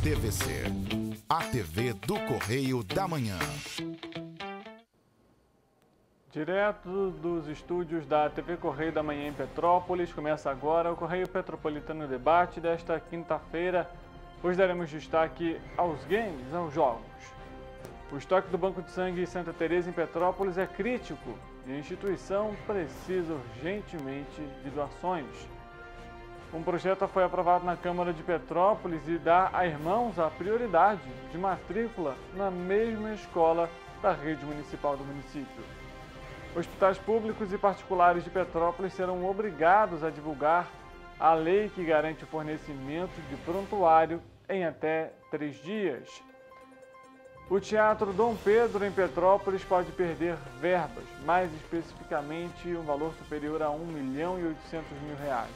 TVC, a TV do Correio da Manhã. Direto dos estúdios da TV Correio da Manhã em Petrópolis, começa agora o Correio Petropolitano Debate desta quinta-feira. Hoje daremos destaque aos games, aos jogos. O estoque do Banco de Sangue Santa Teresa em Petrópolis é crítico e a instituição precisa urgentemente de doações. Um projeto foi aprovado na Câmara de Petrópolis e dá a irmãos a prioridade de matrícula na mesma escola da rede municipal do município. Hospitais públicos e particulares de Petrópolis serão obrigados a divulgar a lei que garante o fornecimento de prontuário em até 3 dias. O Teatro Dom Pedro em Petrópolis pode perder verbas, mais especificamente um valor superior a R$ 1.800.000.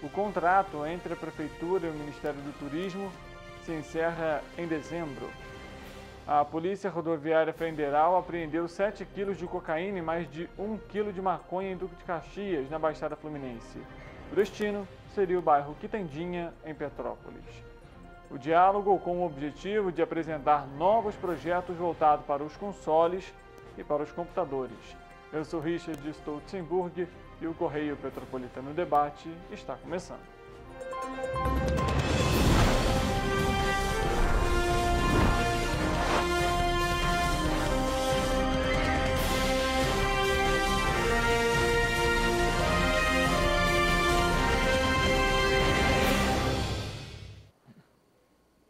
O contrato entre a Prefeitura e o Ministério do Turismo se encerra em dezembro. A Polícia Rodoviária Federal apreendeu 7 quilos de cocaína e mais de 1 quilo de maconha em Duque de Caxias, na Baixada Fluminense. O destino seria o bairro Quitandinha, em Petrópolis. O diálogo com o objetivo de apresentar novos projetos voltados para os consoles e para os computadores. Eu sou Richard de Stolzenburg e o Correio Petropolitano Debate está começando.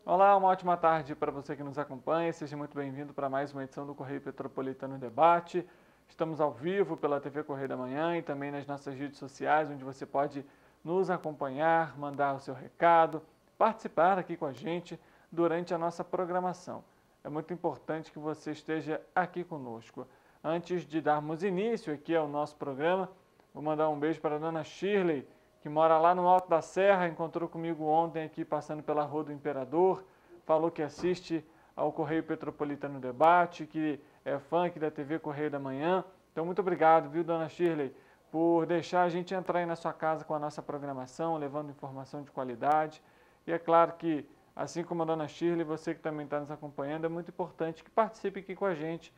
Olá, uma ótima tarde para você que nos acompanha. Seja muito bem-vindo para mais uma edição do Correio Petropolitano Debate. Estamos ao vivo pela TV Correio da Manhã e também nas nossas redes sociais, onde você pode nos acompanhar, mandar o seu recado, participar aqui com a gente durante a nossa programação. É muito importante que você esteja aqui conosco. Antes de darmos início aqui ao nosso programa, vou mandar um beijo para a dona Shirley, que mora lá no Alto da Serra, encontrou comigo ontem aqui passando pela Rua do Imperador, falou que assiste ao Correio Petropolitano Debate, que é fã aqui da TV Correio da Manhã. Então, muito obrigado, viu, dona Shirley, por deixar a gente entrar aí na sua casa com a nossa programação, levando informação de qualidade. E é claro que, assim como a dona Shirley, você que também está nos acompanhando, é muito importante que participe aqui com a gente.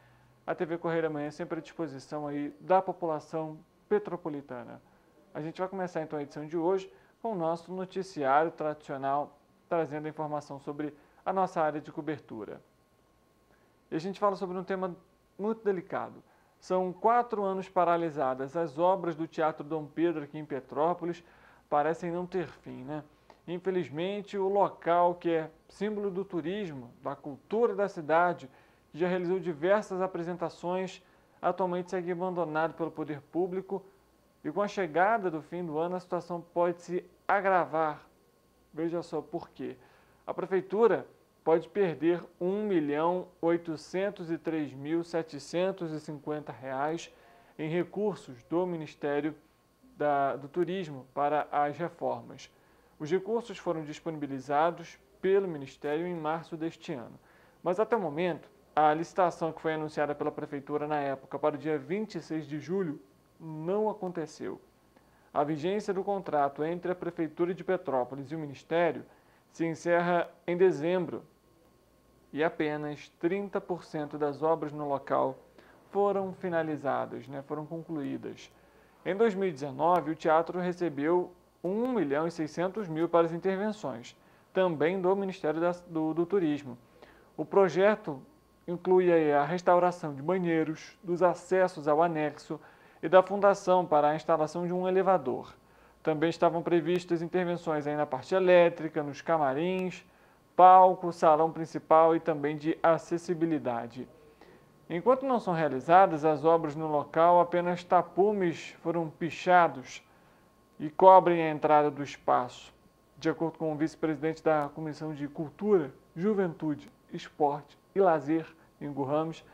A TV Correio da Manhã é sempre à disposição aí da população petropolitana. A gente vai começar então a edição de hoje com o nosso noticiário tradicional, trazendo a informação sobre a nossa área de cobertura. E a gente fala sobre um tema muito delicado. São 4 anos paralisadas. As obras do Teatro Dom Pedro aqui em Petrópolis parecem não ter fim, né? Infelizmente, o local que é símbolo do turismo, da cultura da cidade, que já realizou diversas apresentações, atualmente segue abandonado pelo poder público. E com a chegada do fim do ano, a situação pode se agravar. Veja só por quê. A Prefeitura pode perder R$ 1.803.750 em recursos do Ministério do Turismo para as reformas. Os recursos foram disponibilizados pelo Ministério em março deste ano. Mas até o momento, a licitação que foi anunciada pela Prefeitura na época para o dia 26 de julho não aconteceu. A vigência do contrato entre a Prefeitura de Petrópolis e o Ministério se encerra em dezembro e apenas 30% das obras no local foram finalizadas, foram concluídas. Em 2019, o teatro recebeu R$ 1.600.000 para as intervenções, também do Ministério do Turismo. O projeto inclui a restauração de banheiros, dos acessos ao anexo e da fundação para a instalação de um elevador. Também estavam previstas intervenções aí na parte elétrica, nos camarins, palco, salão principal e também de acessibilidade. Enquanto não são realizadas as obras no local, apenas tapumes foram pichados e cobrem a entrada do espaço. De acordo com o vice-presidente da Comissão de Cultura, Juventude, Esporte e Lazer, Ingo Ramos,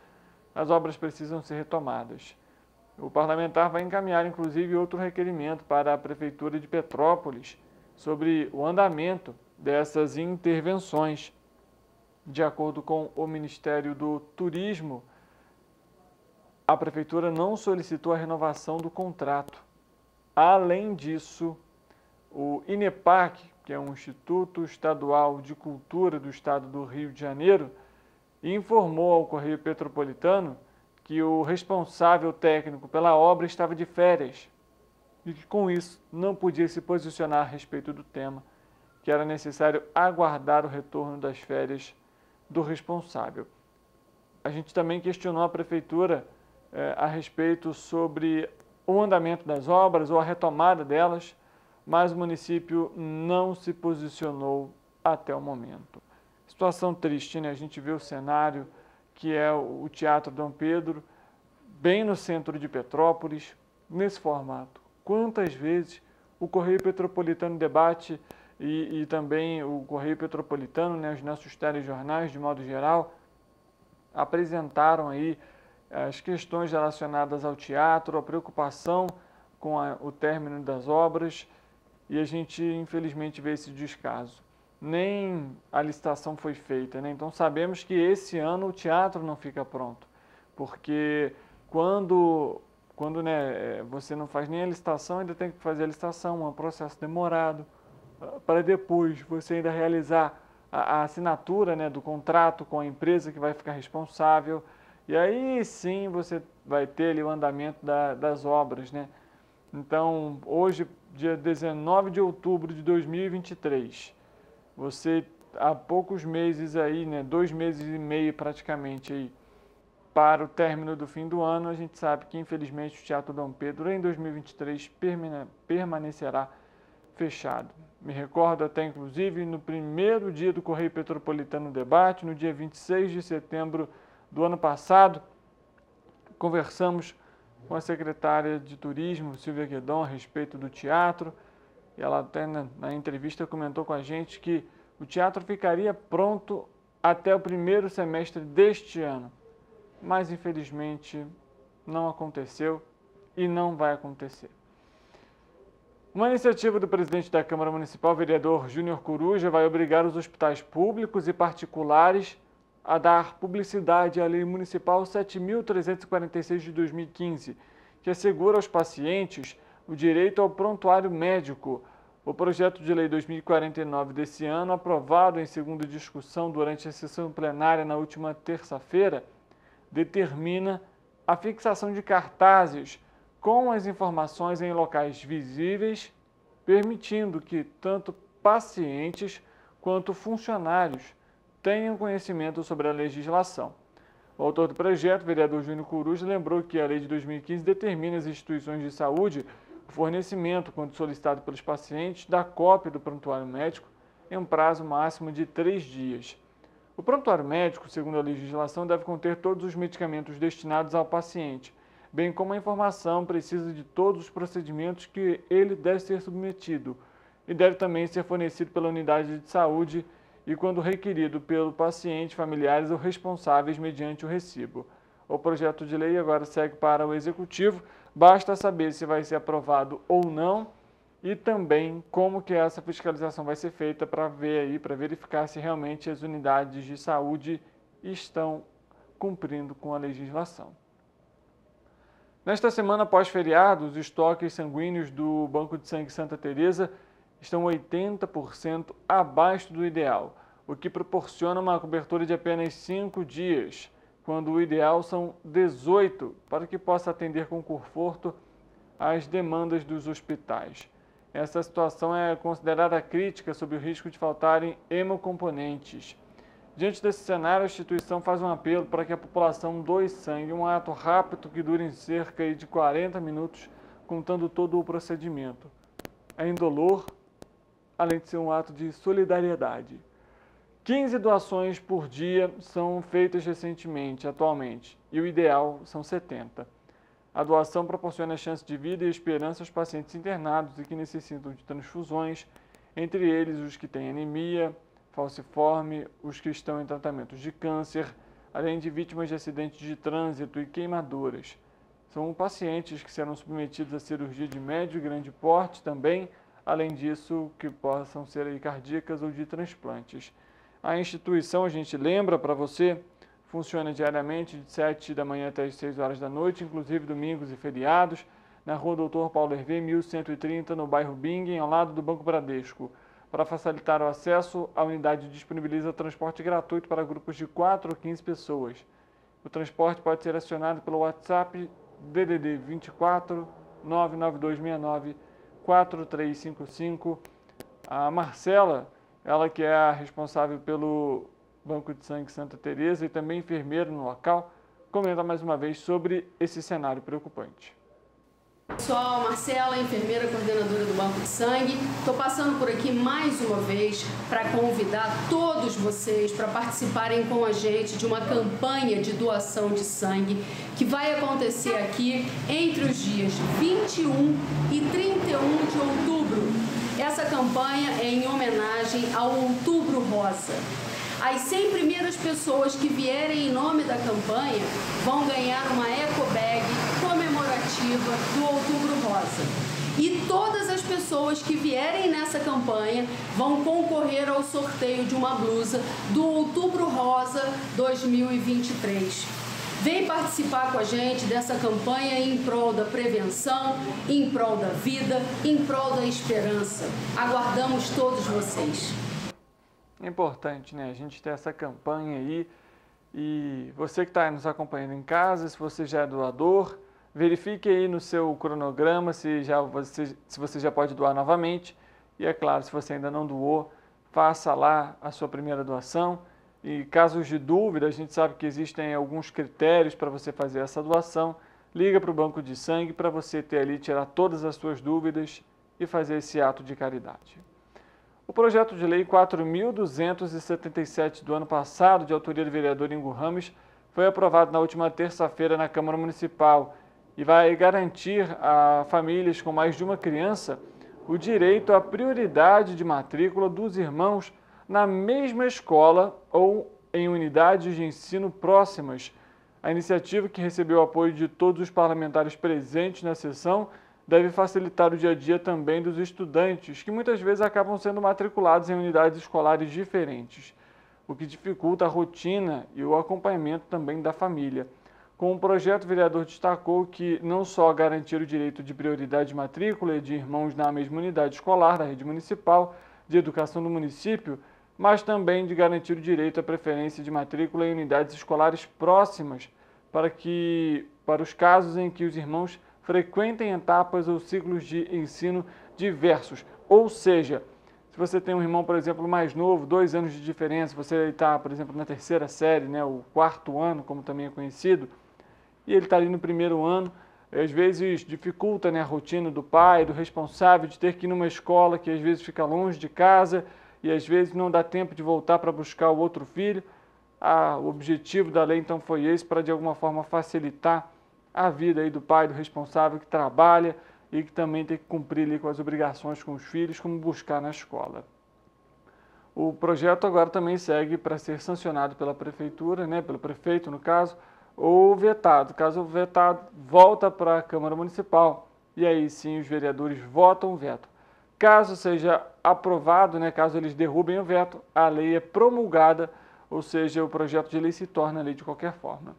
as obras precisam ser retomadas. O parlamentar vai encaminhar, inclusive, outro requerimento para a Prefeitura de Petrópolis sobre o andamento dessas intervenções. De acordo com o Ministério do Turismo, a Prefeitura não solicitou a renovação do contrato. Além disso, o INEPAC, que é um Instituto Estadual de Cultura do Estado do Rio de Janeiro, informou ao Correio Petropolitano que o responsável técnico pela obra estava de férias e que, com isso, não podia se posicionar a respeito do tema, que era necessário aguardar o retorno das férias do responsável. A gente também questionou a Prefeitura a respeito sobre o andamento das obras ou a retomada delas, mas o município não se posicionou até o momento. Situação triste, né? A gente vê o cenário que é o Teatro Dom Pedro, bem no centro de Petrópolis, nesse formato. Quantas vezes o Correio Petropolitano Debate e também o Correio Petropolitano, né, os nossos telejornais de modo geral, apresentaram aí as questões relacionadas ao teatro, a preocupação com o término das obras, e a gente infelizmente vê esse descaso. Nem a licitação foi feita, né? Então sabemos que esse ano o teatro não fica pronto, porque quando você não faz nem a licitação, ainda tem que fazer a licitação, é um processo demorado, para depois você ainda realizar a assinatura, né, do contrato com a empresa que vai ficar responsável, e aí sim você vai ter ali o andamento das obras, né? Então, hoje, dia 19 de outubro de 2023, você há poucos meses aí, né, 2 meses e meio praticamente aí, para o término do fim do ano, a gente sabe que infelizmente o Teatro Dom Pedro em 2023 permanecerá fechado. Me recordo até inclusive no primeiro dia do Correio Petropolitano Debate, no dia 26 de setembro do ano passado, conversamos com a secretária de Turismo, Silvia Guedon, a respeito do teatro, e ela até na entrevista comentou com a gente que o teatro ficaria pronto até o primeiro semestre deste ano, mas infelizmente não aconteceu e não vai acontecer. Uma iniciativa do presidente da Câmara Municipal, vereador Júnior Coruja, vai obrigar os hospitais públicos e particulares a dar publicidade à Lei Municipal 7.346 de 2015, que assegura aos pacientes o direito ao prontuário médico. O projeto de lei 2049 desse ano, aprovado em segunda discussão durante a sessão plenária na última terça-feira, determina a fixação de cartazes com as informações em locais visíveis, permitindo que tanto pacientes quanto funcionários tenham conhecimento sobre a legislação. O autor do projeto, o vereador Júnior Coruja, lembrou que a lei de 2015 determina às instituições de saúde o fornecimento, quando solicitado pelos pacientes, da cópia do prontuário médico em um prazo máximo de 3 dias. O prontuário médico, segundo a legislação, deve conter todos os medicamentos destinados ao paciente, bem como a informação precisa de todos os procedimentos que ele deve ser submetido, e deve também ser fornecido pela unidade de saúde e, quando requerido, pelo paciente, familiares ou responsáveis mediante o recibo. O projeto de lei agora segue para o Executivo, basta saber se vai ser aprovado ou não e também como que essa fiscalização vai ser feita para ver aí, para verificar se realmente as unidades de saúde estão cumprindo com a legislação. Nesta semana pós-feriado, os estoques sanguíneos do Banco de Sangue Santa Teresa estão 80% abaixo do ideal, o que proporciona uma cobertura de apenas 5 dias, quando o ideal são 18, para que possa atender com conforto às demandas dos hospitais. Essa situação é considerada crítica sob o risco de faltarem hemocomponentes. Diante desse cenário, a instituição faz um apelo para que a população doe sangue, um ato rápido que dure em cerca de 40 minutos, contando todo o procedimento. É indolor, além de ser um ato de solidariedade. 15 doações por dia são feitas atualmente, e o ideal são 70. A doação proporciona chance de vida e esperança aos pacientes internados e que necessitam de transfusões, entre eles os que têm anemia, falciforme, os que estão em tratamentos de câncer, além de vítimas de acidentes de trânsito e queimaduras. São pacientes que serão submetidos a cirurgia de médio e grande porte também, além disso, que possam ser aí cardíacas ou de transplantes. A instituição, a gente lembra para você, funciona diariamente de 7 da manhã até as 6 horas da noite, inclusive domingos e feriados, na rua Doutor Paulo Hervé, 1130, no bairro Bingen, ao lado do Banco Bradesco. Para facilitar o acesso, a unidade disponibiliza transporte gratuito para grupos de 4 ou 15 pessoas. O transporte pode ser acionado pelo WhatsApp DDD 24 99269 4355. A Marcela, ela que é a responsável pelo Banco de Sangue Santa Teresa e também enfermeira no local, comenta mais uma vez sobre esse cenário preocupante. Pessoal, Marcela, enfermeira coordenadora do Banco de Sangue. Estou passando por aqui mais uma vez para convidar todos vocês para participarem com a gente de uma campanha de doação de sangue que vai acontecer aqui entre os dias 21 e 31 de outubro. Essa campanha é em homenagem ao Outubro Rosa. As 100 primeiras pessoas que vierem em nome da campanha vão ganhar uma ecobag comemorativa do Outubro Rosa. E todas as pessoas que vierem nessa campanha vão concorrer ao sorteio de uma blusa do Outubro Rosa 2023. Vem participar com a gente dessa campanha em prol da prevenção, em prol da vida, em prol da esperança. Aguardamos todos vocês. É importante, né, a gente ter essa campanha aí, e você que está nos acompanhando em casa, se você já é doador, verifique aí no seu cronograma se você já pode doar novamente, e é claro, se você ainda não doou, faça lá a sua primeira doação, e casos de dúvida, a gente sabe que existem alguns critérios para você fazer essa doação, liga para o Banco de Sangue para você ter ali, tirar todas as suas dúvidas e fazer esse ato de caridade. O projeto de lei 4.277 do ano passado, de autoria do vereador Ingo Ramos, foi aprovado na última terça-feira na Câmara Municipal e vai garantir a famílias com mais de uma criança o direito à prioridade de matrícula dos irmãos na mesma escola ou em unidades de ensino próximas. A iniciativa, que recebeu o apoio de todos os parlamentares presentes na sessão, deve facilitar o dia a dia também dos estudantes, que muitas vezes acabam sendo matriculados em unidades escolares diferentes, o que dificulta a rotina e o acompanhamento também da família. Com o projeto, o vereador destacou que não só garantir o direito de prioridade de matrícula de irmãos na mesma unidade escolar da rede municipal de educação do município, mas também de garantir o direito à preferência de matrícula em unidades escolares próximas, para os casos em que os irmãos frequentem etapas ou ciclos de ensino diversos. Ou seja, se você tem um irmão, por exemplo, mais novo, 2 anos de diferença, você está, por exemplo, na 3ª série, né, o 4º ano, como também é conhecido, e ele está ali no 1º ano, às vezes dificulta, né, a rotina do pai, do responsável, de ter que ir numa escola que às vezes fica longe de casa e às vezes não dá tempo de voltar para buscar o outro filho. O objetivo da lei, então, foi esse, para de alguma forma facilitar a vida aí do pai, do responsável que trabalha e que também tem que cumprir ali com as obrigações com os filhos, como buscar na escola. O projeto agora também segue para ser sancionado pela prefeitura, né, pelo prefeito no caso, ou vetado. Caso vetado, volta para a Câmara Municipal e aí sim os vereadores votam o veto. Caso seja aprovado, né, caso eles derrubem o veto, a lei é promulgada, ou seja, o projeto de lei se torna lei de qualquer forma.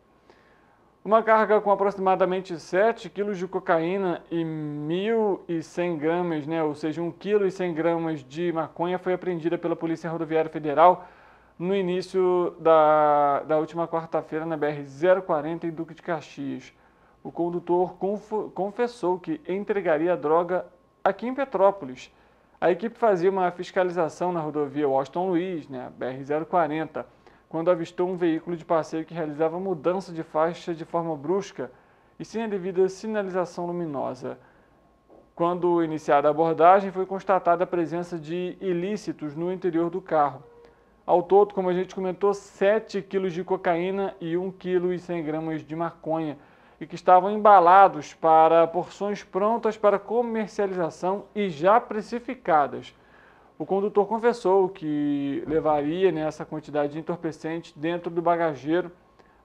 Uma carga com aproximadamente 7 quilos de cocaína e 1.100 gramas, né, ou seja, 1,1 kg de maconha foi apreendida pela Polícia Rodoviária Federal no início da última quarta-feira na BR-040 em Duque de Caxias. O condutor confessou que entregaria a droga aqui em Petrópolis. A equipe fazia uma fiscalização na rodovia Washington Luiz, né, BR-040, quando avistou um veículo de passeio que realizava mudança de faixa de forma brusca e sem a devida sinalização luminosa. Quando iniciada a abordagem, foi constatada a presença de ilícitos no interior do carro. Ao todo, como a gente comentou, 7 quilos de cocaína e 1,1 kg de maconha, e que estavam embalados para porções prontas para comercialização e já precificadas. O condutor confessou que levaria, né, essa quantidade de entorpecente dentro do bagageiro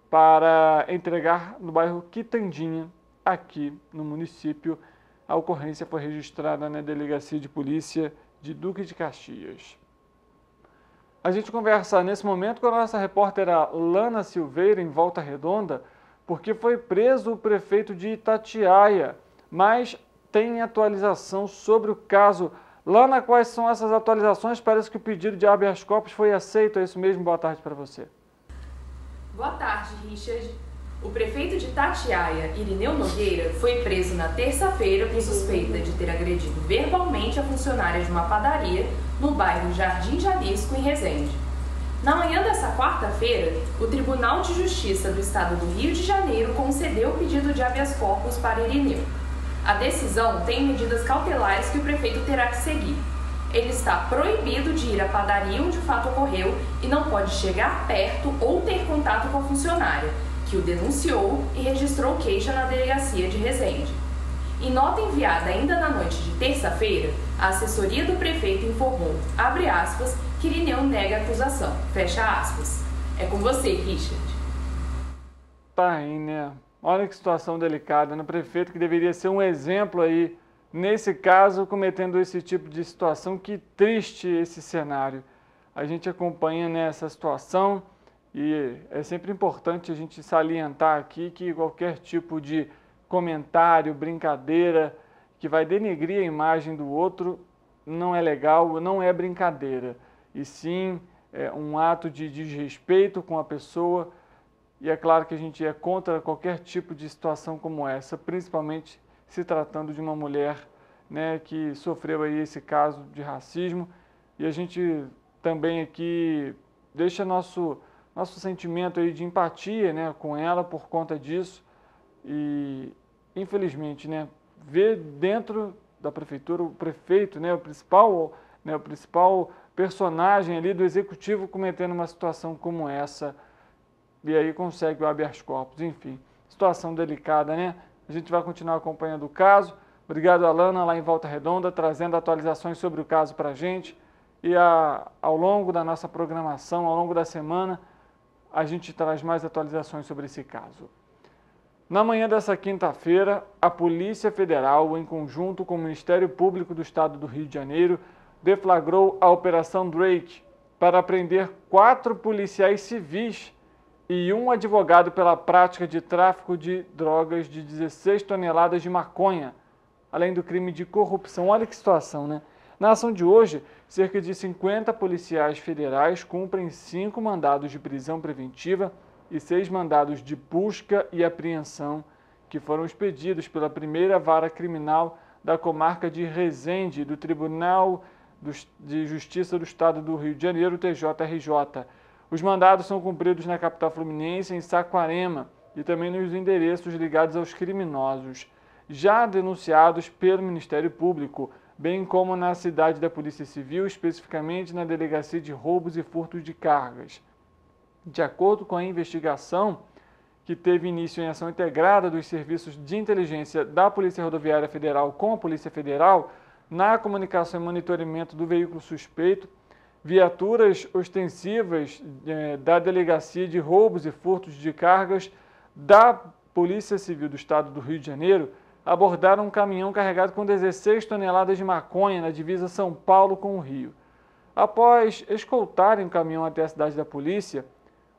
para entregar no bairro Quitandinha, aqui no município. A ocorrência foi registrada na Delegacia de Polícia de Duque de Caxias. A gente conversa nesse momento com a nossa repórter Lana Silveira, em Volta Redonda, porque foi preso o prefeito de Itatiaia, mas tem atualização sobre o caso. Lana, quais são essas atualizações? Parece que o pedido de habeas corpus foi aceito, é isso mesmo? Boa tarde para você. Boa tarde, Richard. O prefeito de Itatiaia, Irineu Nogueira, foi preso na terça-feira por suspeita de ter agredido verbalmente a funcionária de uma padaria no bairro Jardim Jalisco, em Resende. Na manhã dessa quarta-feira, o Tribunal de Justiça do Estado do Rio de Janeiro concedeu o pedido de habeas corpus para Irineu. A decisão tem medidas cautelares que o prefeito terá que seguir. Ele está proibido de ir à padaria onde o fato ocorreu e não pode chegar perto ou ter contato com a funcionária, que o denunciou e registrou queixa na delegacia de Resende. Em nota enviada ainda na noite de terça-feira, a assessoria do prefeito informou, abre aspas, que Irineu nega a acusação, fecha aspas. É com você, Richard. Tá aí, né? Olha que situação delicada, né? O prefeito que deveria ser um exemplo aí, nesse caso, cometendo esse tipo de situação. Que triste esse cenário. A gente acompanha nessa situação e é sempre importante a gente salientar aqui que qualquer tipo de comentário, brincadeira, que vai denegrir a imagem do outro, não é legal, não é brincadeira. E sim, é um ato de desrespeito com a pessoa. E é claro que a gente é contra qualquer tipo de situação como essa, principalmente se tratando de uma mulher, né, que sofreu aí esse caso de racismo. E a gente também aqui deixa nosso sentimento aí de empatia, né, com ela por conta disso. E infelizmente, né, ver dentro da prefeitura o prefeito, né, o principal personagem ali do executivo cometendo uma situação como essa. E aí consegue o habeas corpus, enfim, situação delicada, né? A gente vai continuar acompanhando o caso. Obrigado, Alana, lá em Volta Redonda, trazendo atualizações sobre o caso para a gente. E ao longo da nossa programação, ao longo da semana, a gente traz mais atualizações sobre esse caso. Na manhã dessa quinta-feira, a Polícia Federal, em conjunto com o Ministério Público do Estado do Rio de Janeiro, deflagrou a Operação Drake para prender 4 policiais civis e um advogado pela prática de tráfico de drogas de 16 toneladas de maconha, além do crime de corrupção. Olha que situação, né? Na ação de hoje, cerca de 50 policiais federais cumprem 5 mandados de prisão preventiva e 6 mandados de busca e apreensão, que foram expedidos pela primeira vara criminal da comarca de Resende, do Tribunal de Justiça do Estado do Rio de Janeiro, TJRJ. Os mandados são cumpridos na capital fluminense, em Saquarema, e também nos endereços ligados aos criminosos, já denunciados pelo Ministério Público, bem como na cidade da Polícia Civil, especificamente na Delegacia de Roubos e Furtos de Cargas. De acordo com a investigação, que teve início em ação integrada dos serviços de inteligência da Polícia Rodoviária Federal com a Polícia Federal, na comunicação e monitoramento do veículo suspeito, viaturas ostensivas da Delegacia de Roubos e Furtos de Cargas da Polícia Civil do Estado do Rio de Janeiro abordaram um caminhão carregado com 16 toneladas de maconha na divisa São Paulo com o Rio. Após escoltarem o caminhão até a cidade da polícia,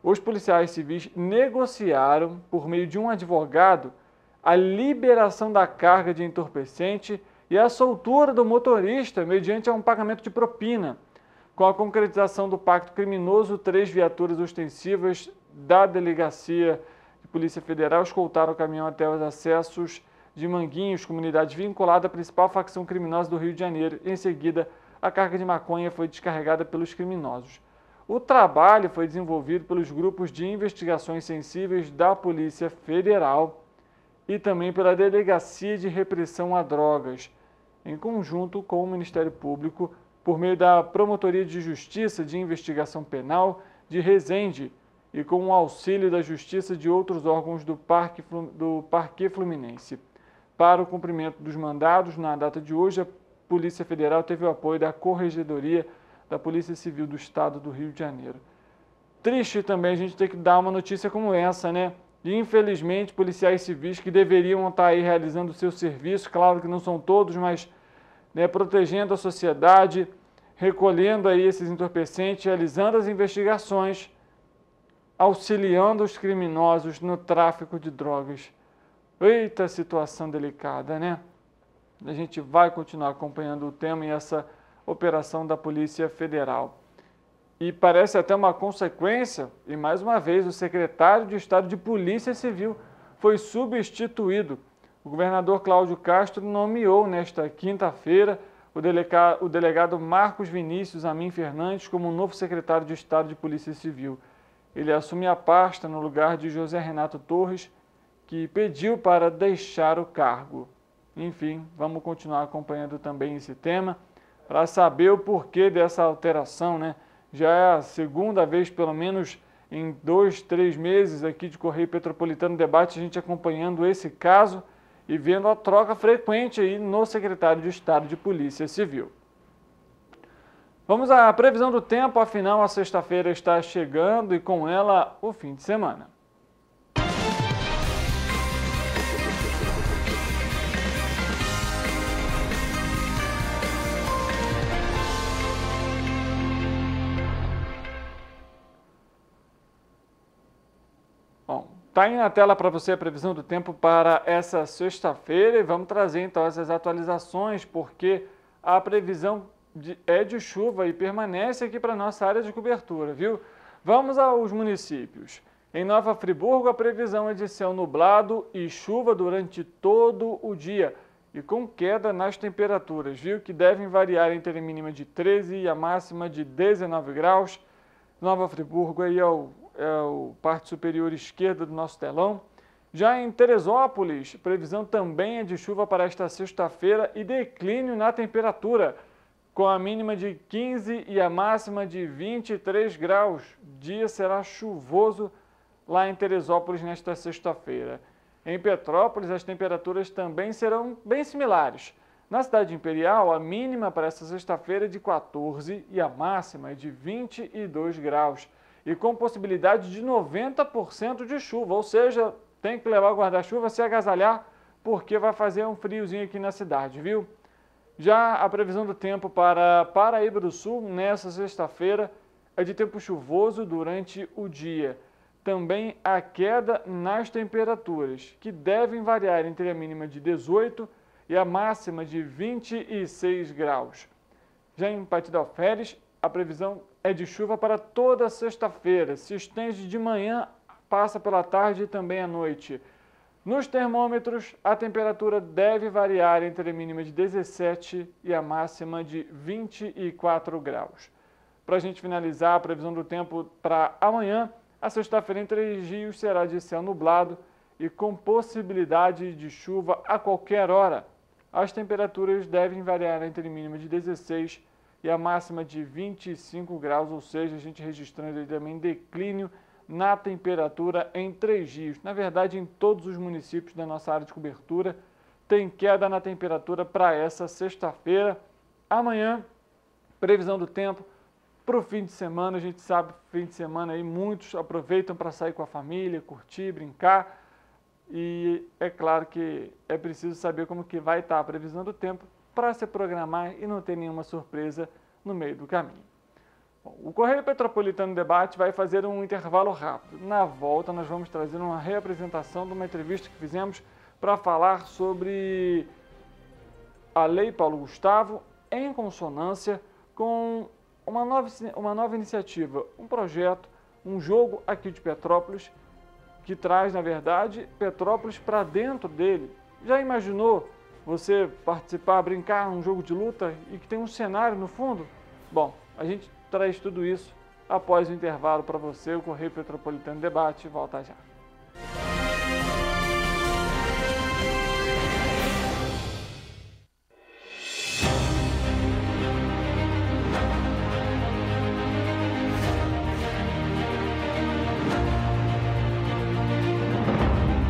os policiais civis negociaram, por meio de um advogado, a liberação da carga de entorpecente e a soltura do motorista mediante um pagamento de propina. Com a concretização do pacto criminoso, 3 viaturas ostensivas da Delegacia de Polícia Federal escoltaram o caminhão até os acessos de Manguinhos, comunidade vinculada à principal facção criminosa do Rio de Janeiro. Em seguida, a carga de maconha foi descarregada pelos criminosos. O trabalho foi desenvolvido pelos grupos de investigações sensíveis da Polícia Federal e também pela Delegacia de Repressão a Drogas, em conjunto com o Ministério Público, por meio da Promotoria de Justiça de Investigação Penal de Resende e com o auxílio da Justiça de outros órgãos do Parquê Fluminense. Para o cumprimento dos mandados, na data de hoje, a Polícia Federal teve o apoio da Corregedoria da Polícia Civil do Estado do Rio de Janeiro. Triste também a gente ter que dar uma notícia como essa, né? E, infelizmente, policiais civis que deveriam estar aí realizando o seu serviço, claro que não são todos, mas protegendo a sociedade, recolhendo aí esses entorpecentes, realizando as investigações, auxiliando os criminosos no tráfico de drogas. Eita situação delicada, né? A gente vai continuar acompanhando o tema e essa operação da Polícia Federal. E parece até uma consequência, e mais uma vez o secretário de Estado de Polícia Civil foi substituído. O governador Cláudio Castro nomeou nesta quinta-feira o delegado Marcos Vinícius Amin Fernandes como novo secretário de Estado de Polícia Civil. Ele assume a pasta no lugar de José Renato Torres, que pediu para deixar o cargo. Enfim, vamos continuar acompanhando também esse tema para saber o porquê dessa alteração, né? Já é a segunda vez, pelo menos em 2, 3 meses aqui de Correio Petropolitano Debate, a gente acompanhando esse caso e vendo a troca frequente aí no secretário de Estado de Polícia Civil. Vamos à previsão do tempo, afinal a sexta-feira está chegando e com ela o fim de semana. Bom, tá aí na tela para você a previsão do tempo para essa sexta-feira e vamos trazer então essas atualizações, porque a previsão é de chuva e permanece aqui para a nossa área de cobertura, viu? Vamos aos municípios. Em Nova Friburgo, a previsão é de céu nublado e chuva durante todo o dia e com queda nas temperaturas, viu? Que devem variar entre a mínima de 13 e a máxima de 19 graus. Nova Friburgo aí é o parte superior esquerda do nosso telão. Já em Teresópolis, previsão também é de chuva para esta sexta-feira e declínio na temperatura, com a mínima de 15 e a máxima de 23 graus. O dia será chuvoso lá em Teresópolis nesta sexta-feira. Em Petrópolis, as temperaturas também serão bem similares. Na cidade imperial, a mínima para esta sexta-feira é de 14 e a máxima é de 22 graus. E com possibilidade de 90% de chuva, ou seja, tem que levar o guarda-chuva, se agasalhar, porque vai fazer um friozinho aqui na cidade, viu? Já a previsão do tempo para Paraíba do Sul, nessa sexta-feira, é de tempo chuvoso durante o dia. Também a queda nas temperaturas, que devem variar entre a mínima de 18 e a máxima de 26 graus. Já em Pati de Alferes, a previsão é de chuva para toda sexta-feira, se estende de manhã, passa pela tarde e também à noite. Nos termômetros, a temperatura deve variar entre a mínima de 17 e a máxima de 24 graus. Para a gente finalizar a previsão do tempo para amanhã, a sexta-feira em Três Rios será de céu nublado e com possibilidade de chuva a qualquer hora. As temperaturas devem variar entre a mínima de 16 e a máxima de 25 graus, ou seja, a gente registrando aí também declínio na temperatura em Três Rios. Na verdade, em todos os municípios da nossa área de cobertura, tem queda na temperatura para essa sexta-feira. Amanhã, previsão do tempo para o fim de semana. A gente sabe, fim de semana aí muitos aproveitam para sair com a família, curtir, brincar. E é claro que é preciso saber como que vai estar a previsão do tempo para se programar e não ter nenhuma surpresa no meio do caminho. Bom, o Correio Petropolitano Debate vai fazer um intervalo rápido. Na volta, nós vamos trazer uma reapresentação de uma entrevista que fizemos para falar sobre a Lei Paulo Gustavo em consonância com uma nova iniciativa, um projeto, um jogo aqui de Petrópolis que traz, na verdade, Petrópolis para dentro dele. Já imaginou você participar, brincar num jogo de luta e que tem um cenário no fundo? Bom, a gente traz tudo isso após o intervalo para você. O Correio Petropolitano Debate volta já.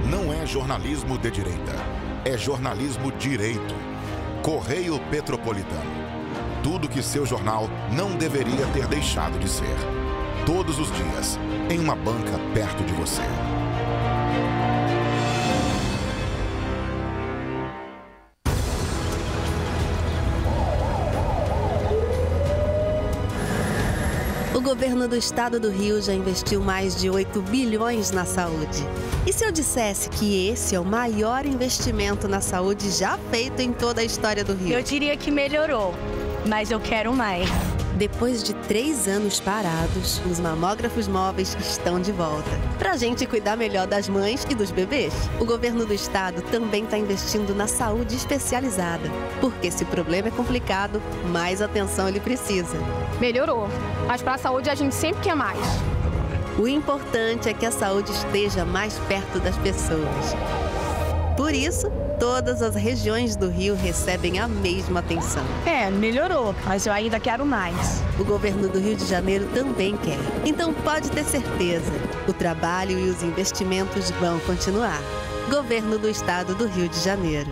Não é jornalismo de direita, é jornalismo direito. Correio Petropolitano. Tudo que seu jornal não deveria ter deixado de ser. Todos os dias, em uma banca perto de você. O governo do estado do Rio já investiu mais de 8 bilhões na saúde. E se eu dissesse que esse é o maior investimento na saúde já feito em toda a história do Rio? Eu diria que melhorou, mas eu quero mais. Depois de 3 anos parados, os mamógrafos móveis estão de volta. Pra gente cuidar melhor das mães e dos bebês. O governo do estado também está investindo na saúde especializada. Porque se o problema é complicado, mais atenção ele precisa. Melhorou, mas para a saúde a gente sempre quer mais. O importante é que a saúde esteja mais perto das pessoas. Por isso, todas as regiões do Rio recebem a mesma atenção. Melhorou, mas eu ainda quero mais. O governo do Rio de Janeiro também quer. Então pode ter certeza, o trabalho e os investimentos vão continuar. Governo do Estado do Rio de Janeiro.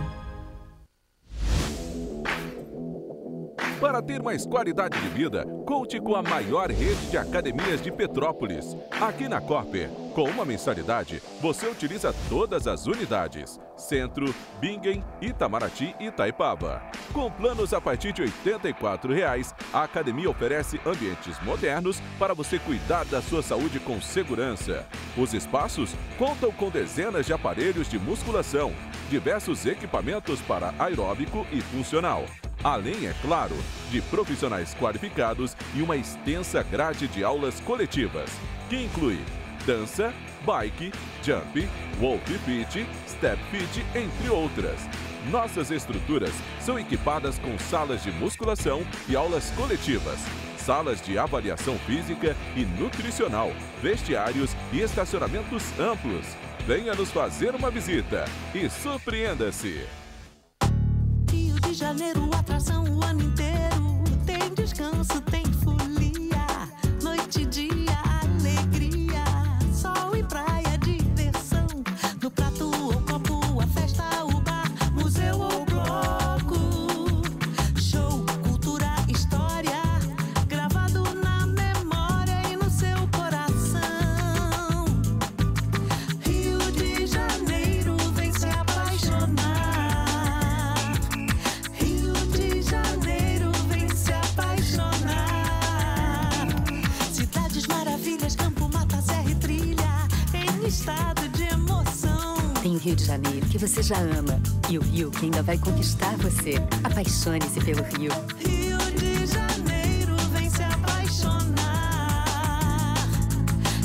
Para ter mais qualidade de vida, conte com a maior rede de academias de Petrópolis. Aqui na Cooper, com uma mensalidade, você utiliza todas as unidades. Centro, Bingen, Itamaraty e Itaipava. Com planos a partir de R$ 84,00, a academia oferece ambientes modernos para você cuidar da sua saúde com segurança. Os espaços contam com dezenas de aparelhos de musculação, diversos equipamentos para aeróbico e funcional. Além, é claro, de profissionais qualificados e uma extensa grade de aulas coletivas, que inclui dança, bike, jump, wolf fit, step fit, entre outras. Nossas estruturas são equipadas com salas de musculação e aulas coletivas, salas de avaliação física e nutricional, vestiários e estacionamentos amplos. Venha nos fazer uma visita e surpreenda-se! Rio de Janeiro, atração o ano inteiro. Tem descanso, tem folia, noite e dia, alegria, sol e praia, diversão. No prato ou copo, a festa, o bar, museu ou bloco. Show, cultura, história, gravado na memória e no seu coração. Rio de Janeiro, vem se apaixonar. Estado de emoção. Tem o Rio de Janeiro, que você já ama, e o Rio, que ainda vai conquistar você. Apaixone-se pelo Rio. Rio de Janeiro, vem se apaixonar.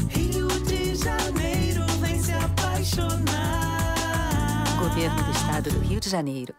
Rio de Janeiro, vem se apaixonar. Governo do Estado do Rio de Janeiro.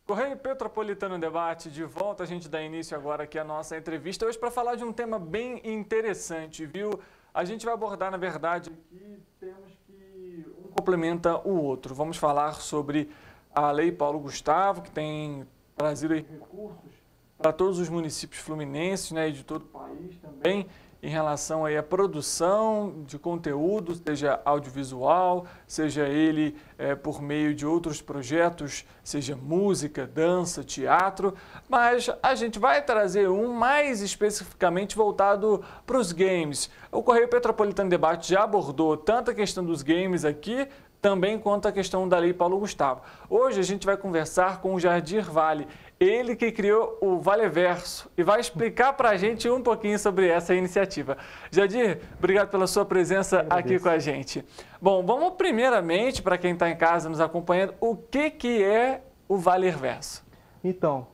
Correio Petropolitano Debate, de volta. A gente dá início agora aqui à nossa entrevista. Hoje para falar de um tema bem interessante, viu? A gente vai abordar, na verdade, aqui temas que um complementa o outro. Vamos falar sobre a Lei Paulo Gustavo, que tem trazido aí recursos para todos os municípios fluminenses, né, e de todo o país também, em relação aí à produção de conteúdo, seja audiovisual, seja ele por meio de outros projetos, seja música, dança, teatro, mas a gente vai trazer um mais especificamente voltado para os games. O Correio Petropolitano Debate já abordou tanto a questão dos games aqui, também quanto a questão da Lei Paulo Gustavo. Hoje a gente vai conversar com o Jadir Vale, ele que criou o Valeverso e vai explicar para a gente um pouquinho sobre essa iniciativa. Jadir, obrigado pela sua presença aqui com a gente. Bom, vamos primeiramente, para quem está em casa nos acompanhando, o que é o Valeverso? Então,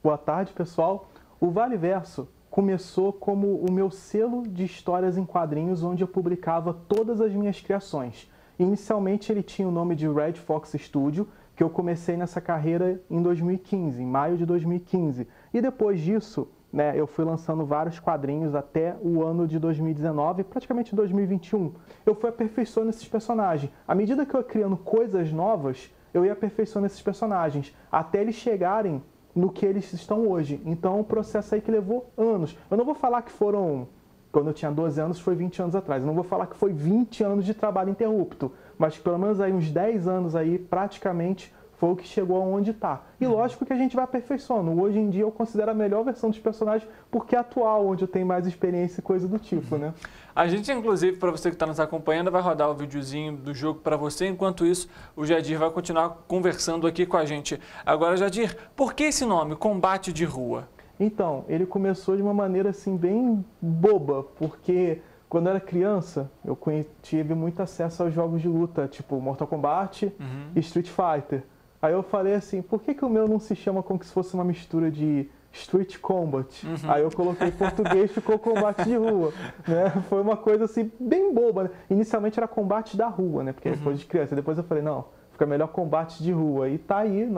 boa tarde, pessoal. O Valeverso começou como o meu selo de histórias em quadrinhos, onde eu publicava todas as minhas criações. Inicialmente ele tinha o nome de Red Fox Studio, que eu comecei nessa carreira em 2015, em maio de 2015. E depois disso, né, eu fui lançando vários quadrinhos até o ano de 2019, praticamente 2021. Eu fui aperfeiçoando esses personagens. À medida que eu ia criando coisas novas, eu ia aperfeiçoando esses personagens, até eles chegarem no que eles estão hoje. Então, um processo aí que levou anos. Eu não vou falar que foram... Quando eu tinha 12 anos, foi 20 anos atrás. Eu não vou falar que foi 20 anos de trabalho interrupto, mas pelo menos aí uns 10 anos aí, praticamente, foi o que chegou aonde está. E lógico que a gente vai aperfeiçoando. Hoje em dia eu considero a melhor versão dos personagens porque é atual, onde eu tenho mais experiência e coisa do tipo, né? A gente, inclusive, para você que está nos acompanhando, vai rodar o videozinho do jogo para você. Enquanto isso, o Jadir vai continuar conversando aqui com a gente. Agora, Jadir, por que esse nome, Combate de Rua? Então, ele começou de uma maneira assim bem boba, porque quando eu era criança, eu tive muito acesso aos jogos de luta, tipo Mortal Kombat e Street Fighter. Aí eu falei assim, por que o meu não se chama como se fosse uma mistura de Street Combat? Aí eu coloquei em português, ficou Combate de Rua, né? Foi uma coisa assim, bem boba, né? Inicialmente era Combate da Rua, né? Porque depois de criança. Depois eu falei, não, fica melhor Combate de Rua. E tá aí,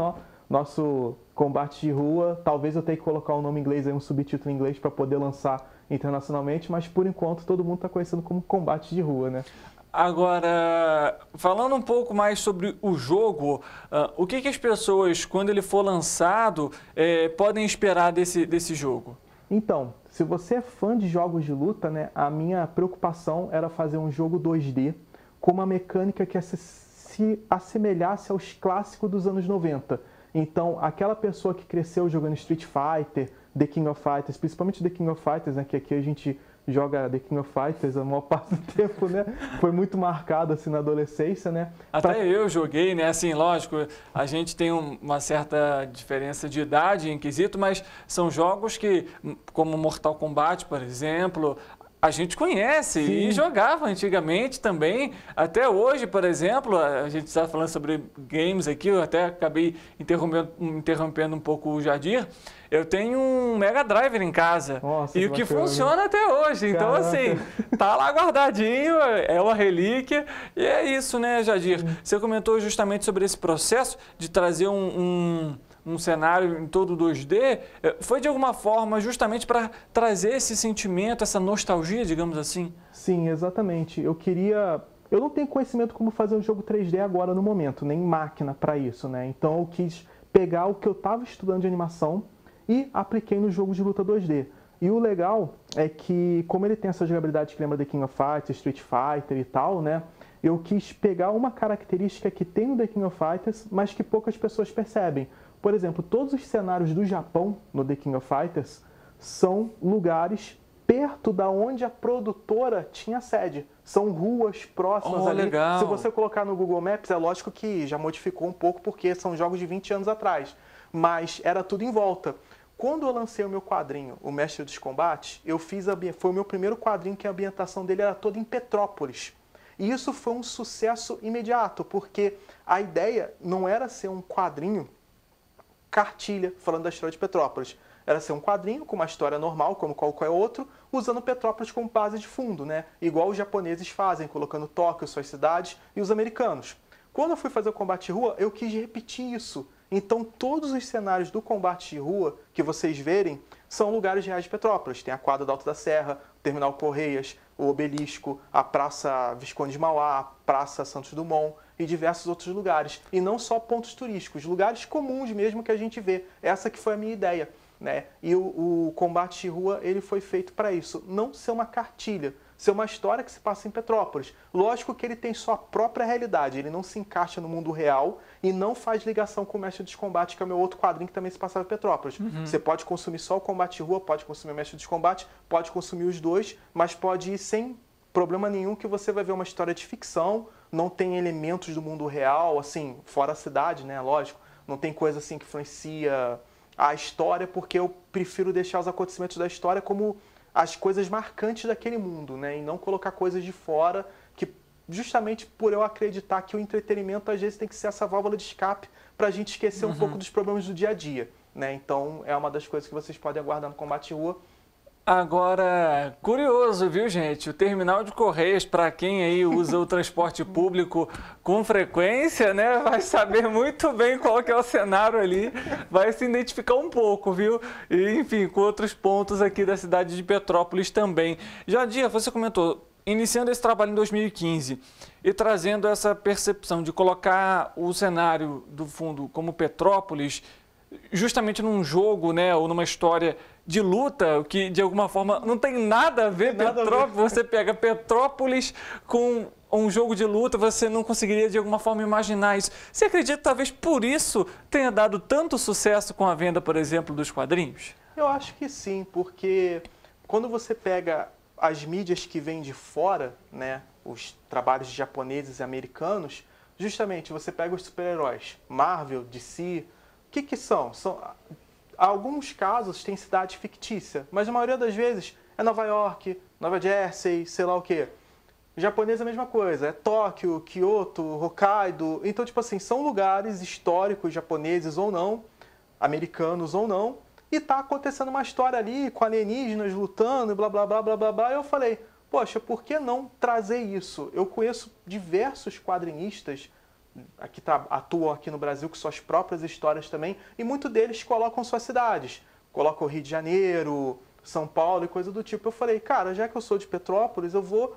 nosso Combate de Rua. Talvez eu tenha que colocar um nome em inglês, aí, um subtítulo em inglês para poder lançar internacionalmente, mas por enquanto todo mundo está conhecendo como Combate de Rua, né? Agora, falando um pouco mais sobre o jogo, o que as pessoas, quando ele for lançado, podem esperar desse jogo? Então, se você é fã de jogos de luta, né, a minha preocupação era fazer um jogo 2D com uma mecânica que se assemelhasse aos clássicos dos anos 90. Então, aquela pessoa que cresceu jogando Street Fighter, The King of Fighters, principalmente The King of Fighters, né, que aqui a gente joga The King of Fighters a maior parte do tempo, né? Foi muito marcado assim na adolescência, né? Até eu joguei, né? Assim, lógico, a gente tem uma certa diferença de idade em quesito, mas são jogos que, como Mortal Kombat, por exemplo, a gente conhece. Sim. E jogava antigamente também. Até hoje, por exemplo, a gente está falando sobre games aqui, eu até acabei interrompendo um pouco o Jadir. Eu tenho um Mega Drive em casa. Nossa, e o que funciona até hoje. Então, assim, tá lá guardadinho, é uma relíquia. E é isso, né, Jadir? Você comentou justamente sobre esse processo de trazer um cenário em todo 2D. Foi de alguma forma justamente para trazer esse sentimento, essa nostalgia, digamos assim? Sim, exatamente. Eu não tenho conhecimento como fazer um jogo 3D agora no momento, nem máquina para isso, né? Então eu quis pegar o que eu estava estudando de animação e apliquei no jogo de luta 2D. E o legal é que, como ele tem essa jogabilidade que lembra The King of Fighters, Street Fighter e tal, né? Eu quis pegar uma característica que tem no The King of Fighters, mas que poucas pessoas percebem. Por exemplo, todos os cenários do Japão no The King of Fighters são lugares perto da onde a produtora tinha sede. São ruas próximas ali. Legal. Se você colocar no Google Maps, é lógico que já modificou um pouco, porque são jogos de 20 anos atrás. Mas era tudo em volta. Quando eu lancei o meu quadrinho, O Mestre dos Combates, foi o meu primeiro quadrinho que a ambientação dele era toda em Petrópolis. E isso foi um sucesso imediato, porque a ideia não era ser um quadrinho cartilha falando da história de Petrópolis. Era ser um quadrinho com uma história normal, como qualquer outro, usando Petrópolis como base de fundo, né? Igual os japoneses fazem, colocando Tóquio, suas cidades, e os americanos. Quando eu fui fazer o Combate de Rua, eu quis repetir isso. Então, todos os cenários do Combate de Rua que vocês verem são lugares reais de Petrópolis. Tem a quadra do Alto da Serra, o Terminal Correias, o Obelisco, a Praça Visconde de Mauá, a Praça Santos Dumont e diversos outros lugares. E não só pontos turísticos, lugares comuns mesmo que a gente vê. Essa que foi a minha ideia, né? E o Combate de Rua, ele foi feito para isso. Não ser uma cartilha, ser uma história que se passa em Petrópolis. Lógico que ele tem sua própria realidade, ele não se encaixa no mundo real e não faz ligação com o Mestre dos Combates, que é o meu outro quadrinho que também se passava em Petrópolis. Você pode consumir só o Combate de Rua, pode consumir o Mestre dos Combates, pode consumir os dois, mas pode ir sem problema nenhum, que você vai ver uma história de ficção, não tem elementos do mundo real, assim, fora a cidade, né, lógico, não tem coisa assim que influencia a história, porque eu prefiro deixar os acontecimentos da história como as coisas marcantes daquele mundo, né? E não colocar coisas de fora, que justamente por eu acreditar que o entretenimento às vezes tem que ser essa válvula de escape para a gente esquecer um pouco dos problemas do dia a dia, né? Então é uma das coisas que vocês podem aguardar no Combate de Rua. Agora, curioso, viu, gente? O terminal de Correios, para quem aí usa o transporte público com frequência, né, vai saber muito bem qual que é o cenário ali, vai se identificar um pouco, viu? E, enfim, com outros pontos aqui da cidade de Petrópolis também. Jadir, você comentou, iniciando esse trabalho em 2015 e trazendo essa percepção de colocar o cenário do fundo como Petrópolis, justamente num jogo, né, ou numa história de luta, que de alguma forma não tem nada a ver Petrópolis. Você pega Petrópolis com um jogo de luta, você não conseguiria de alguma forma imaginar isso. Você acredita que talvez por isso tenha dado tanto sucesso com a venda, por exemplo, dos quadrinhos? Eu acho que sim, porque quando você pega as mídias que vêm de fora, né, os trabalhos japoneses e americanos, justamente você pega os super-heróis, Marvel, DC, o que são? Alguns casos tem cidade fictícia, mas a maioria das vezes é Nova York, Nova Jersey, sei lá o quê. O japonês é a mesma coisa, é Tóquio, Kyoto, Hokkaido. Então, tipo assim, são lugares históricos japoneses ou não, americanos ou não, e tá acontecendo uma história ali com alienígenas lutando e blá, blá, blá, blá, blá, blá. E eu falei, poxa, por que não trazer isso? Eu conheço diversos quadrinistas que atuam aqui no Brasil com suas próprias histórias também, e muitos deles colocam suas cidades. Colocam Rio de Janeiro, São Paulo e coisa do tipo. Eu falei, cara, já que eu sou de Petrópolis, eu vou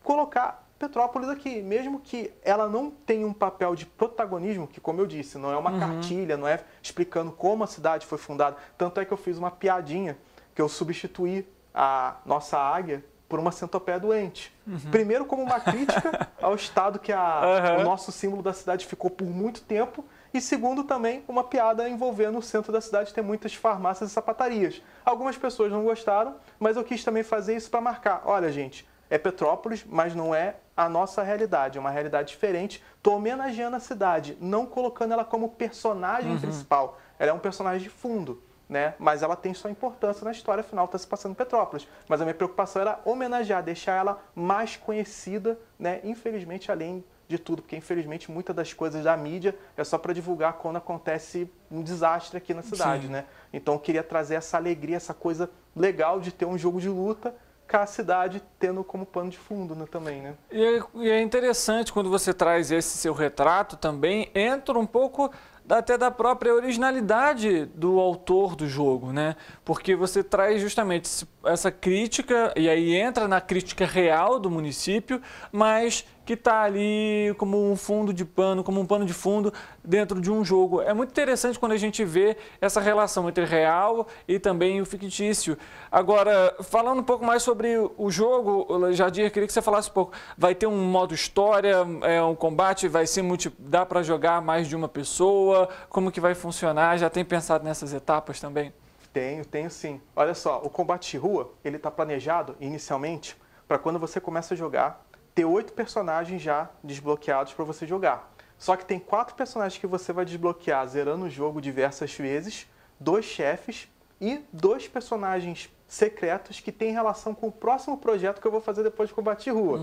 colocar Petrópolis aqui, mesmo que ela não tenha um papel de protagonismo, que, como eu disse, não é uma cartilha, não é explicando como a cidade foi fundada. Tanto é que eu fiz uma piadinha, que eu substituí a nossa águia por uma centopeia doente. Primeiro, como uma crítica ao estado que o nosso símbolo da cidade ficou por muito tempo, e segundo, também uma piada envolvendo o centro da cidade ter muitas farmácias e sapatarias. Algumas pessoas não gostaram, mas eu quis também fazer isso para marcar. Olha, gente, é Petrópolis, mas não é a nossa realidade, é uma realidade diferente. Estou homenageando a cidade, não colocando ela como personagem principal. Ela é um personagem de fundo, né? Mas ela tem sua importância na história, afinal está se passando em Petrópolis. Mas a minha preocupação era homenagear, deixar ela mais conhecida, né? Infelizmente, além de tudo, porque infelizmente muitas das coisas da mídia é só para divulgar quando acontece um desastre aqui na cidade, né? Então eu queria trazer essa alegria, essa coisa legal de ter um jogo de luta com a cidade tendo como pano de fundo, né, também, né? E é interessante quando você traz esse seu retrato também, entra um pouco até da própria originalidade do autor do jogo, né? Porque você traz justamente essa crítica, e aí entra na crítica real do município, mas que está ali como um fundo de pano, como um pano de fundo dentro de um jogo. É muito interessante quando a gente vê essa relação entre real e também o fictício. Agora, falando um pouco mais sobre o jogo, Jadir, queria que você falasse um pouco. Vai ter um modo história, um combate, vai ser dá para jogar mais de uma pessoa? Como que vai funcionar? Já tem pensado nessas etapas também? Tenho sim. Olha só, o combate de rua, ele está planejado inicialmente para quando você começa a jogar, ter 8 personagens já desbloqueados para você jogar. Só que tem 4 personagens que você vai desbloquear zerando o jogo diversas vezes, 2 chefes e 2 personagens secretos que têm relação com o próximo projeto que eu vou fazer depois de combate de rua.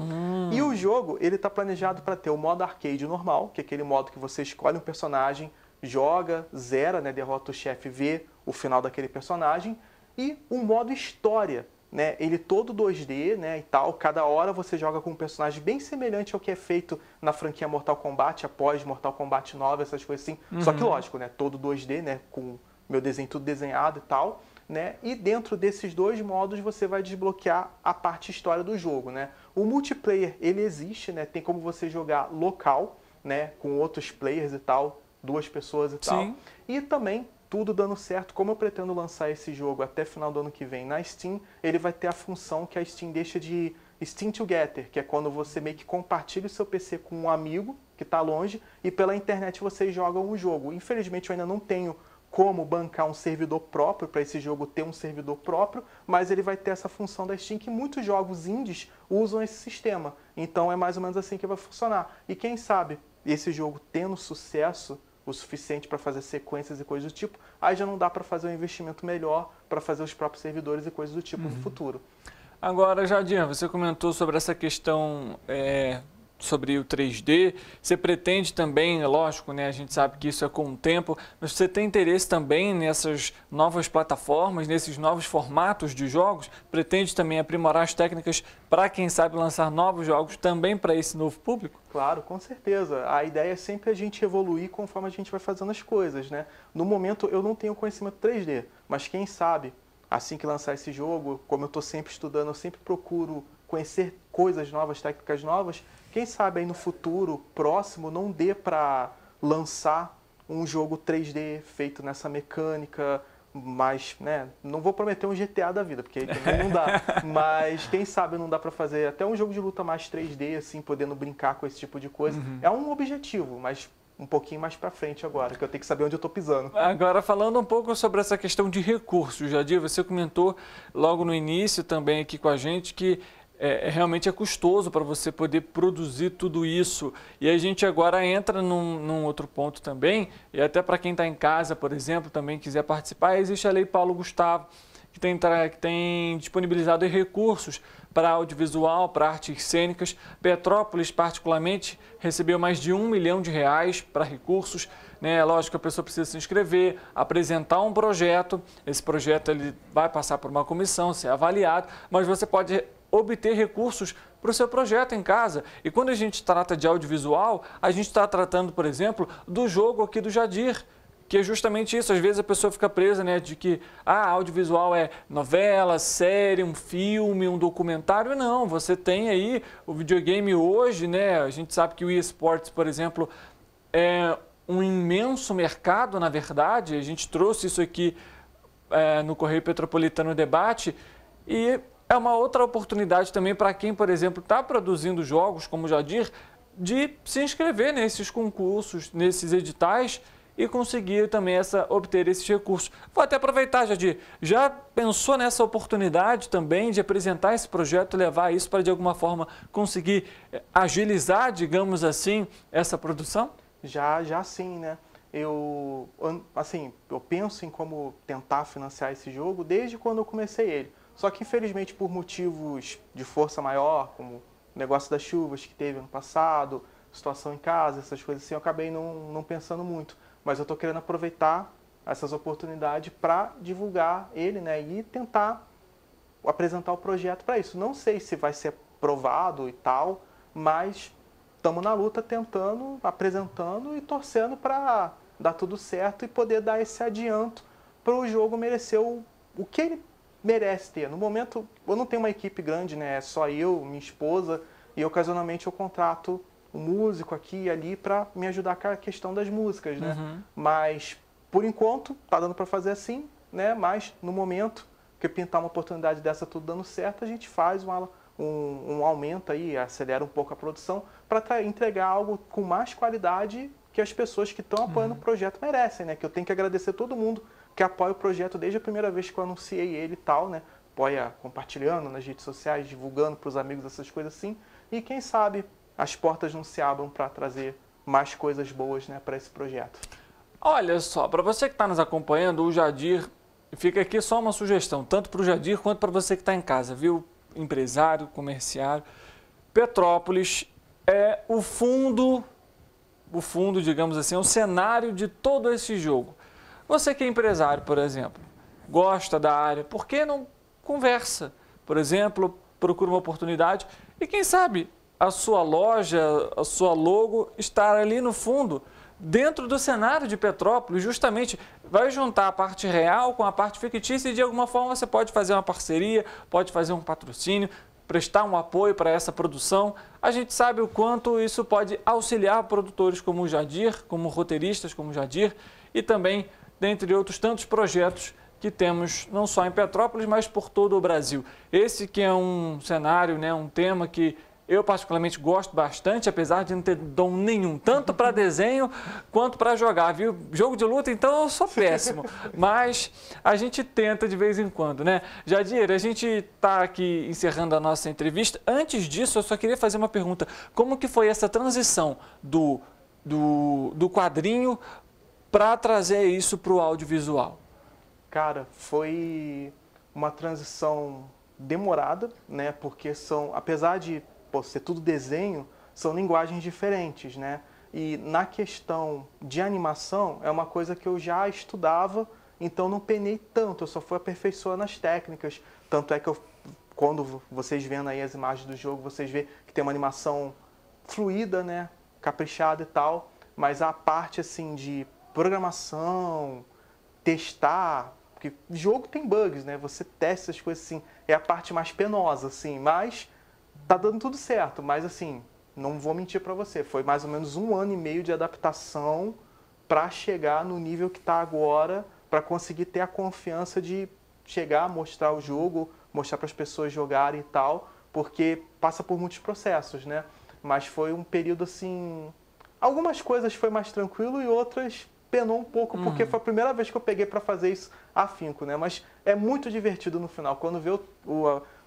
E o jogo, ele está planejado para ter o modo arcade normal, que é aquele modo que você escolhe um personagem, joga, zera, né, derrota o chefe, vê o final daquele personagem, e o modo história, né, ele todo 2D, né, e tal, cada hora você joga com um personagem bem semelhante ao que é feito na franquia Mortal Kombat, após Mortal Kombat 9, essas coisas assim, só que lógico, né, todo 2D, né, com meu desenho tudo desenhado e tal, né, e dentro desses 2 modos você vai desbloquear a parte história do jogo, né. O multiplayer, ele existe, né, tem como você jogar local, né, com outros players e tal, 2 pessoas e tal, e também tudo dando certo, como eu pretendo lançar esse jogo até final do ano que vem na Steam, ele vai ter a função que a Steam deixa de Steam Together, que é quando você meio que compartilha o seu PC com um amigo que está longe e pela internet vocês jogam o jogo. Infelizmente eu ainda não tenho como bancar um servidor próprio para esse jogo ter um servidor próprio, mas ele vai ter essa função da Steam que muitos jogos indies usam esse sistema. Então é mais ou menos assim que vai funcionar. E quem sabe esse jogo tendo sucesso o suficiente para fazer sequências e coisas do tipo, aí já não dá para fazer um investimento melhor para fazer os próprios servidores e coisas do tipo no futuro. Agora, Jadir, você comentou sobre essa questão sobre o 3D, você pretende também, lógico, né, a gente sabe que isso é com o tempo, mas você tem interesse também nessas novas plataformas, nesses novos formatos de jogos? Pretende também aprimorar as técnicas para, quem sabe, lançar novos jogos também para esse novo público? Claro, com certeza. A ideia é sempre a gente evoluir conforme a gente vai fazendo as coisas, né? No momento eu não tenho conhecimento 3D, mas quem sabe, assim que lançar esse jogo, como eu estou sempre estudando, eu sempre procuro conhecer coisas novas, técnicas novas, quem sabe aí no futuro próximo não dê para lançar um jogo 3D feito nessa mecânica, mas, né, não vou prometer um GTA da vida, porque aí também não dá. Mas quem sabe não dá para fazer até um jogo de luta mais 3D, assim, podendo brincar com esse tipo de coisa. É um objetivo, mas um pouquinho mais para frente agora, que eu tenho que saber onde eu estou pisando. Agora, falando um pouco sobre essa questão de recursos, Jadir, você comentou logo no início também aqui com a gente que realmente é custoso para você poder produzir tudo isso. E a gente agora entra num outro ponto também, e até para quem está em casa, por exemplo, também quiser participar, existe a Lei Paulo Gustavo, que tem disponibilizado recursos para audiovisual, para artes cênicas. Petrópolis, particularmente, recebeu mais de R$1 milhão para recursos. Né? Lógico que a pessoa precisa se inscrever, apresentar um projeto. Esse projeto ele vai passar por uma comissão, ser avaliado, mas você pode obter recursos para o seu projeto em casa. E quando a gente trata de audiovisual, a gente está tratando, por exemplo, do jogo aqui do Jadir, que é justamente isso. Às vezes a pessoa fica presa, né, de que audiovisual é novela, série, um filme, um documentário. Não, você tem aí o videogame hoje, né? A gente sabe que o eSports, por exemplo, é um imenso mercado, na verdade. A gente trouxe isso aqui no Correio Petropolitano Debate e é uma outra oportunidade também para quem, por exemplo, está produzindo jogos, como o Jadir, de se inscrever nesses concursos, nesses editais e conseguir também obter esses recursos. Vou até aproveitar, Jadir, já pensou nessa oportunidade também de apresentar esse projeto, levar isso para, de alguma forma, conseguir agilizar, digamos assim, essa produção? Já sim, né? Eu penso em como tentar financiar esse jogo desde quando eu comecei ele. Só que, infelizmente, por motivos de força maior, como o negócio das chuvas que teve ano passado, situação em casa, essas coisas assim, eu acabei não pensando muito. Mas eu estou querendo aproveitar essas oportunidades para divulgar ele, né, e tentar apresentar o projeto para isso. Não sei se vai ser aprovado e tal, mas estamos na luta tentando, apresentando e torcendo para dar tudo certo e poder dar esse adianto para o jogo merecer o que ele merece ter. No momento, eu não tenho uma equipe grande, né? É só eu, minha esposa, e ocasionalmente eu contrato um músico aqui e ali para me ajudar com a questão das músicas, né? Mas, por enquanto, tá dando para fazer assim, né? Mas, no momento que pintar uma oportunidade dessa tudo dando certo, a gente faz um aumento aí, acelera um pouco a produção para entregar algo com mais qualidade que as pessoas que estão apoiando o projeto merecem, né? Que eu tenho que agradecer todo mundo que apoia o projeto desde a primeira vez que eu anunciei ele e tal, né? Apoia compartilhando nas redes sociais, divulgando para os amigos, essas coisas assim. E quem sabe as portas não se abram para trazer mais coisas boas, né, para esse projeto. Olha só, para você que está nos acompanhando, o Jadir, fica aqui só uma sugestão, tanto para o Jadir quanto para você que está em casa, viu? Empresário, comerciário. Petrópolis é o fundo, digamos assim, é o cenário de todo esse jogo. Você que é empresário, por exemplo, gosta da área, por que não conversa? Por exemplo, procura uma oportunidade e quem sabe a sua loja, a sua logo estar ali no fundo, dentro do cenário de Petrópolis, justamente vai juntar a parte real com a parte fictícia e de alguma forma você pode fazer uma parceria, pode fazer um patrocínio, prestar um apoio para essa produção. A gente sabe o quanto isso pode auxiliar produtores como o Jadir, como roteiristas como o Jadir e também dentre outros tantos projetos que temos não só em Petrópolis, mas por todo o Brasil. Esse que é um cenário, né, um tema que eu particularmente gosto bastante, apesar de não ter dom nenhum, tanto para desenho quanto para jogar, viu? Jogo de luta, então, eu sou péssimo, mas a gente tenta de vez em quando, né? Jadir, a gente está aqui encerrando a nossa entrevista. Antes disso, eu só queria fazer uma pergunta. Como que foi essa transição do quadrinho para trazer isso para o audiovisual? Cara, foi uma transição demorada, né? Porque apesar de ser tudo desenho, são linguagens diferentes, né? E na questão de animação, é uma coisa que eu já estudava, então não penei tanto, eu só fui aperfeiçoando as técnicas. Tanto é que quando vocês vendo aí as imagens do jogo, vocês vê que tem uma animação fluida, né? Caprichada e tal, mas a parte assim de programação, testar, porque jogo tem bugs, né? Você testa essas coisas assim, é a parte mais penosa, assim, mas tá dando tudo certo. Mas assim, não vou mentir para você, foi mais ou menos 1 ano e meio de adaptação para chegar no nível que tá agora, para conseguir ter a confiança de chegar, mostrar o jogo, mostrar para as pessoas jogarem e tal, porque passa por muitos processos, né? Mas foi um período assim... Algumas coisas foi mais tranquilo e outras penou um pouco, porque foi a primeira vez que eu peguei para fazer isso afinco, né? Mas é muito divertido no final, quando vê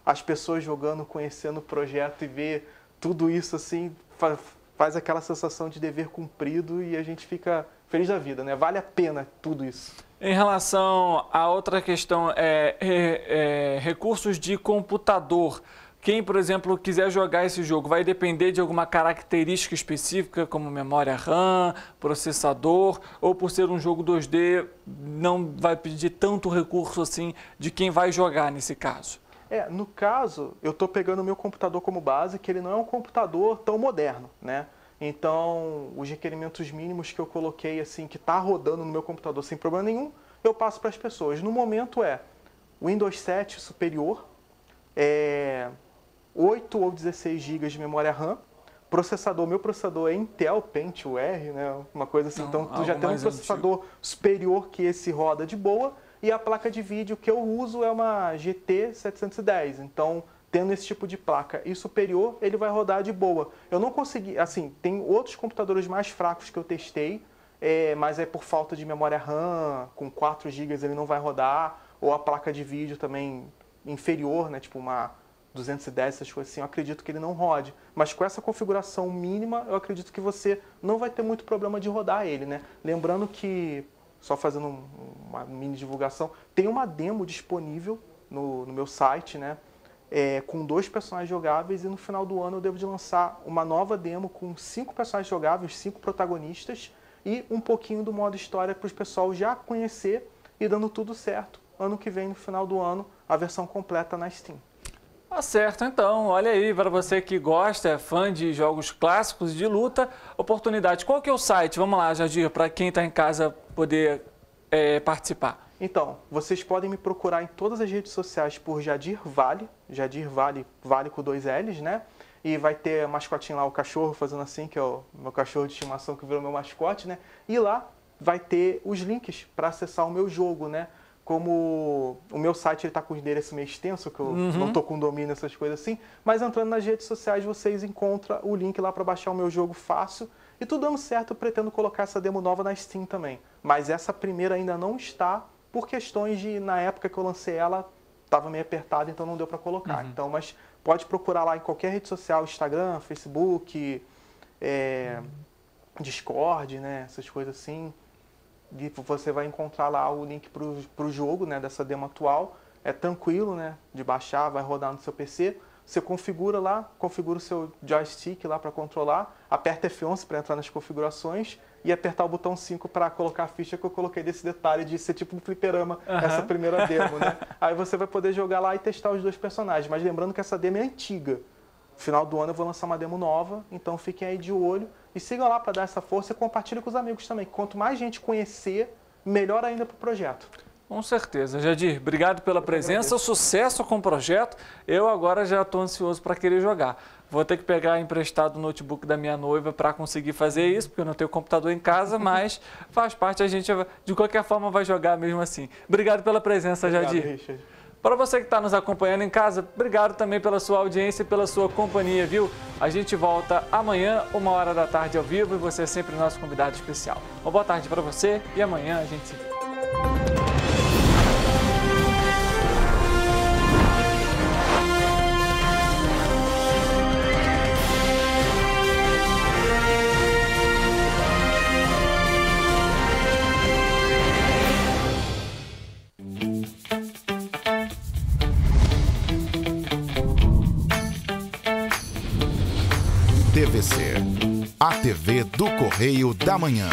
as pessoas jogando, conhecendo o projeto e ver tudo isso assim, faz aquela sensação de dever cumprido e a gente fica feliz da vida, né? Vale a pena tudo isso. Em relação a outra questão, recursos de computador. Quem, por exemplo, quiser jogar esse jogo, vai depender de alguma característica específica, como memória RAM, processador, ou por ser um jogo 2D, não vai pedir tanto recurso assim de quem vai jogar nesse caso? No caso, eu estou pegando o meu computador como base, que ele não é um computador tão moderno, né? Então, os requerimentos mínimos que eu coloquei, assim, que está rodando no meu computador sem problema nenhum, eu passo para as pessoas. No momento Windows 7 superior, 8 ou 16 GB de memória RAM, meu processador é Intel Pentium R, né? Uma coisa assim, então tu já tem um processador superior que esse roda de boa, e a placa de vídeo que eu uso é uma GT 710, então tendo esse tipo de placa e superior, ele vai rodar de boa. Eu não consegui, assim, tem outros computadores mais fracos que eu testei, mas é por falta de memória RAM, com 4 GB ele não vai rodar, ou a placa de vídeo também inferior, né? Tipo uma 210, essas coisas assim, eu acredito que ele não rode. Mas com essa configuração mínima, eu acredito que você não vai ter muito problema de rodar ele, né? Lembrando que, só fazendo uma mini divulgação, tem uma demo disponível no meu site, né? Com 2 personagens jogáveis, e no final do ano eu devo de lançar uma nova demo com 5 personagens jogáveis, 5 protagonistas, e um pouquinho do modo história para os pessoal já conhecer, e dando tudo certo, ano que vem, no final do ano, a versão completa na Steam. Tá certo, então, olha aí, para você que gosta, é fã de jogos clássicos de luta, oportunidade. Qual que é o site? Vamos lá, Jadir, para quem está em casa poder participar. Então, vocês podem me procurar em todas as redes sociais por Jadir Vale Vale com 2 L's, né? E vai ter mascotinho lá, o cachorro fazendo assim, que é o meu cachorro de estimação que virou meu mascote, né? E lá vai ter os links para acessar o meu jogo, né? Como o meu site está com o endereço meio extenso, que eu não estou com domínio, essas coisas assim, mas entrando nas redes sociais vocês encontram o link lá para baixar o meu jogo fácil. E tudo dando certo, eu pretendo colocar essa demo nova na Steam também. Mas essa primeira ainda não está, por questões de, na época que eu lancei ela, estava meio apertada, então não deu para colocar. Então, mas pode procurar lá em qualquer rede social, Instagram, Facebook, Discord, né, essas coisas assim. E você vai encontrar lá o link para o jogo, né, dessa demo atual. É tranquilo, né, de baixar, vai rodar no seu PC. Você configura lá, configura o seu joystick lá para controlar, aperta F11 para entrar nas configurações e apertar o botão 5 para colocar a ficha, que eu coloquei desse detalhe de ser tipo um fliperama, essa primeira demo, né? Aí você vai poder jogar lá e testar os 2 personagens, mas lembrando que essa demo é antiga. No final do ano eu vou lançar uma demo nova, então fiquem aí de olho e sigam lá para dar essa força e compartilhem com os amigos também. Quanto mais gente conhecer, melhor ainda para o projeto. Com certeza. Jadir, obrigado pela presença, sucesso com o projeto. Eu agora já estou ansioso para querer jogar. Vou ter que pegar emprestado o notebook da minha noiva para conseguir fazer isso, porque eu não tenho computador em casa, mas faz parte, a gente de qualquer forma vai jogar mesmo assim. Obrigado pela presença, Jadir. Richard. Para você que está nos acompanhando em casa, obrigado também pela sua audiência e pela sua companhia, viu? A gente volta amanhã, 1h da tarde ao vivo, e você é sempre nosso convidado especial. Uma boa tarde para você e amanhã a gente se vê. TVC, a TV do Correio da Manhã.